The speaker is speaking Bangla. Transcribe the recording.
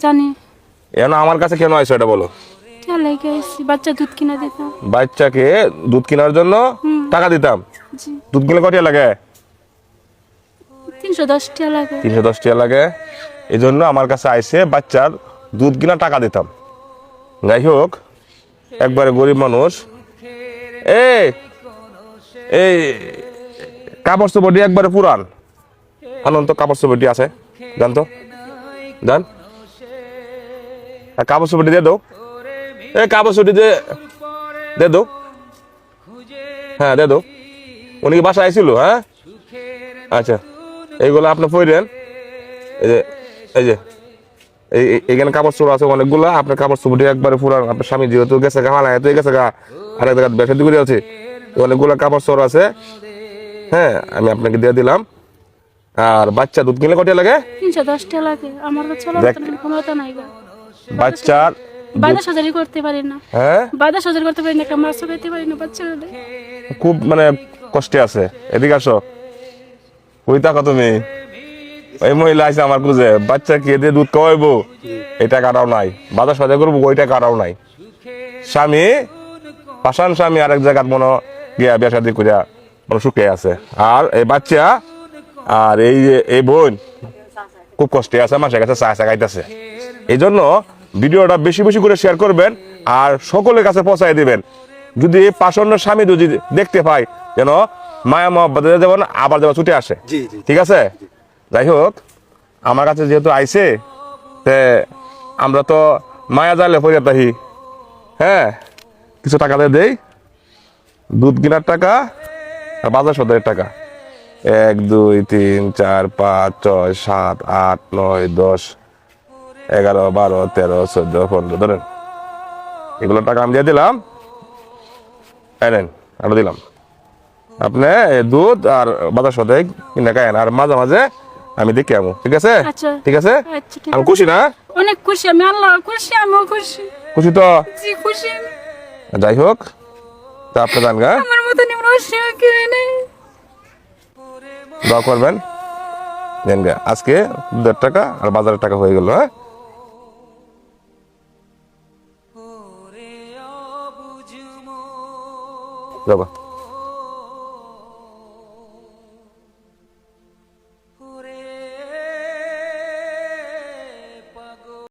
জানি। এখন আমার কাছে কেন আইছো এটা বলো? বাচ্চা দুধ কিনা দিতাম। বাচ্চাকে দুধ কেনার জন্য টাকা দিতাম। জি। দুধ কিনলে কত টাকা লাগে? 310 টাকা লাগে। 310 টাকা লাগে। এই জন্য আমার কাছে আইসে বাচ্চার দুধ কিনা টাকা দিতাম। যাই হোক, একবারে গরিব মানুষ। এই এই কাপড় চোপড়টি একবারে পুরান। অনন্ত কাপড় চোপড়টি আছে, জানতো জান কাপড় চোপড়টি দিয়ে দাও। এই কাপড় চোপড়টি দে দাও। হ্যাঁ দে দাও। উনি কি বাসায় আইছিল? হ্যাঁ, আচ্ছা, এইগুলো আপনি পড়েন। এই যে এইখানে কাপড় চোপড় আছে অনেকগুলা। আপনার কাপড় চোপড়টি একবারে পুরান। আপনার স্বামী যেহেতু গেছে গা, মালা গেছে গা, আরেক জায়গায় ব্যবসা করে আছে, অনেকগুলা কাপড় চোপড় আছে। হ্যাঁ, আমি আপনাকে দিয়ে দিলাম। আর বাচ্চা দুধ কিনলে কত লাগে? 310 টাকা লাগে। আমার কাছে ক্ষমতা নাই গা। বাচ্চার বাজার সজারি করতে পারি না। হ্যাঁ, বাজার সজারি করতে পারি না, একটা মাছও খেতে পারি না বাচ্চা হলে। খুব মানে কষ্টে আছে। এদিকে আসো। ওই টাকা তুমি ওই মহিলা আছে আমার খুঁজে, বাচ্চা কে দিয়ে দুধ খাওয়াইবো এই টাকাটাও নাই, বাজার সজাগ করবো ওই টাকাটাও নাই। স্বামী পাশান স্বামী আরেক জায়গার মনে গিয়া বিয়া শাদী করিয়া মনে সুখে আছে। আর এই বাচ্চা আর এই বোন খুব কষ্টে আছে, মানুষের কাছে চা খাইতেছে। এই জন্য ভিডিওটা বেশি বেশি করে শেয়ার করবেন আর সকলের কাছে পৌঁছাই দিবেন। যদি পাশান্য স্বামী যদি দেখতে পাই, যেন মায়া মহব্বতে যেমন আবার যেমন ছুটে আসে। ঠিক আছে? যাই হোক, আমার কাছে যেহেতু আইছে, তে আমরা তো মায়া জালে ফরিয়া তাহি। হ্যাঁ, কিছু টাকা দিয়ে দেই, দুধ কেনার টাকা আর বাজার সদাইয়ের টাকা। 1 2 3 4 5 6 7 8 9 10 11 12 13 14 15 ধরেন, এগুলো টাকা আমি দিয়ে দিলাম। নেন, আরো দিলাম। আপনি দুধ আর বাজার সদাই কিনে খায়েন, আর মাঝে মাঝে আমি দেখি আমু। ঠিক আছে? আচ্ছা ঠিক আছে। আচ্ছা, ঠিক আমি আছে। খুশি না? অনেক খুশি আমি, আল্লাহ খুশি, আমিও খুশি। খুশি তো? জি খুশি। যাই হোক, তা আপনি জান গা, আমার মতো নিমরসিও কেউ নেই। দোয়া করবেন। দেন গা, আজকে দুধের টাকা আর বাজারের টাকা হয়ে গেল। হ্যাঁ বাবা।